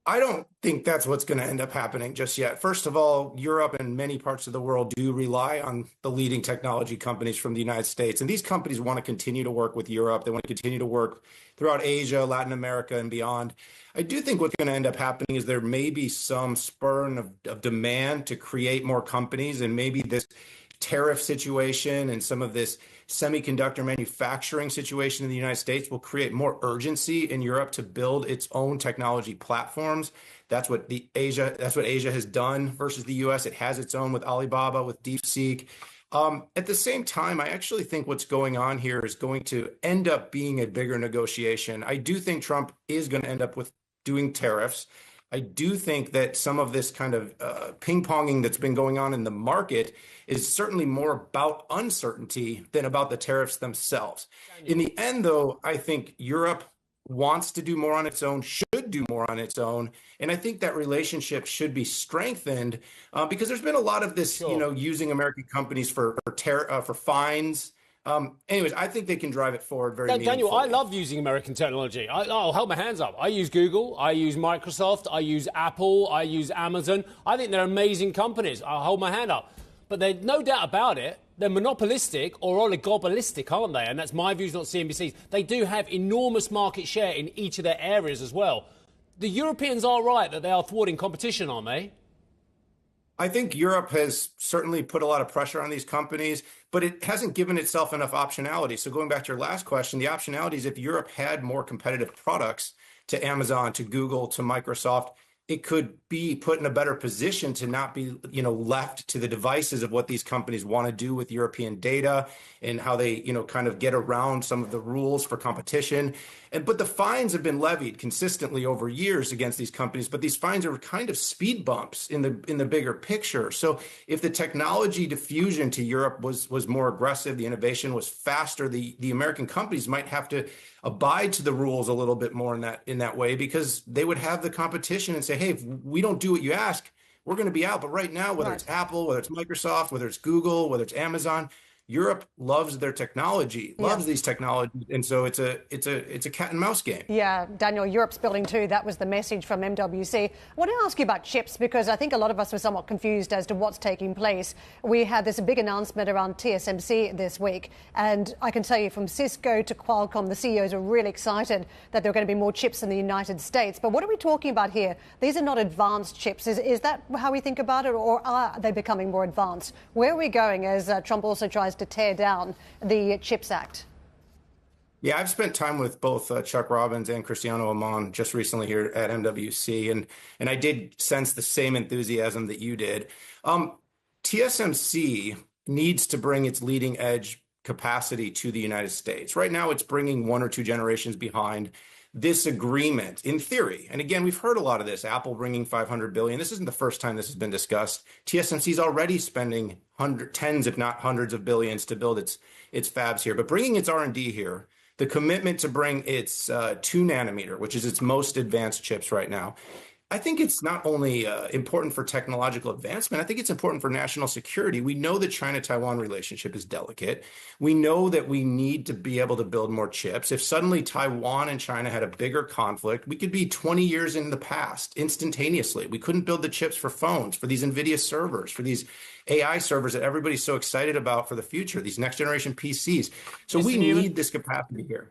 I don't think that's what's going to end up happening just yet. First of all, Europe and many parts of the world do rely on the leading technology companies from the United States. And these companies want to continue to work with Europe. They want to continue to work throughout Asia, Latin America, and beyond. I do think what's going to end up happening is there may be some spurn of demand to create more companies, and maybe this tariff situation and some of this semiconductor manufacturing situation in the United States will create more urgency in Europe to build its own technology platforms. That's what Asia has done versus the US. It has its own with Alibaba, with DeepSeek. At the same time, I actually think what's going on here is going to end up being a bigger negotiation. I do think Trump is going to end up with doing tariffs. I do think that some of this kind of ping-ponging that's been going on in the market is certainly more about uncertainty than about the tariffs themselves. In the end, though, I think Europe wants to do more on its own, should do more on its own. And I think that relationship should be strengthened because there's been a lot of this, using American companies for fines. Anyways, I think they can drive it forward very meaningfully. Daniel, I love using American technology. I'll hold my hands up. I use Google, I use Microsoft, I use Apple, I use Amazon. I think they're amazing companies. I'll hold my hand up. But there's no doubt about it, they're monopolistic or oligopolistic, aren't they? And that's my views, not CNBC's. They do have enormous market share in each of their areas as well. The Europeans are right that they are thwarting competition, aren't they? I think Europe has certainly put a lot of pressure on these companies, but it hasn't given itself enough optionality. So going back to your last question, the optionality is if Europe had more competitive products to Amazon, to Google, to Microsoft, it could be put in a better position to not be, left to the devices of what these companies want to do with European data and how they, kind of get around some of the rules for competition. But the fines have been levied consistently over years against these companies, but these fines are kind of speed bumps in the bigger picture. So if the technology diffusion to Europe was more aggressive, the innovation was faster, the American companies might have to abide to the rules a little bit more in that way, because they would have the competition and say, hey, if we don't do what you ask, we're going to be out. But right now, whether it's Apple, whether it's Microsoft, whether it's Google, whether it's Amazon, Europe loves their technology, loves these technologies, and so it's a cat and mouse game. Yeah, Daniel, Europe's building too. That was the message from MWC. I want to ask you about chips, because I think a lot of us were somewhat confused as to what's taking place. We had this big announcement around TSMC this week, and I can tell you from Cisco to Qualcomm, the CEOs are really excited that there are going to be more chips in the United States. But what are we talking about here? These are not advanced chips. Is that how we think about it, or are they becoming more advanced? Where are we going as Trump also tries to tear down the CHIPS Act? Yeah, I've spent time with both Chuck Robbins and Cristiano Amon just recently here at MWC, and I did sense the same enthusiasm that you did. TSMC needs to bring its leading edge capacity to the United States. Right now, it's bringing one or two generations behind. This agreement, in theory, and again, we've heard a lot of this, Apple bringing $500 billion. This isn't the first time this has been discussed. TSMC is already spending tens, if not hundreds of billions to build its fabs here, but bringing its R&D here, the commitment to bring its 2 nanometer, which is its most advanced chips right now. I think it's not only important for technological advancement, I think it's important for national security. We know the China-Taiwan relationship is delicate. We know that we need to be able to build more chips. If suddenly Taiwan and China had a bigger conflict, we could be 20 years in the past instantaneously. We couldn't build the chips for phones, for these NVIDIA servers, for these AI servers that everybody's so excited about for the future, these next generation PCs. So we need this capacity here.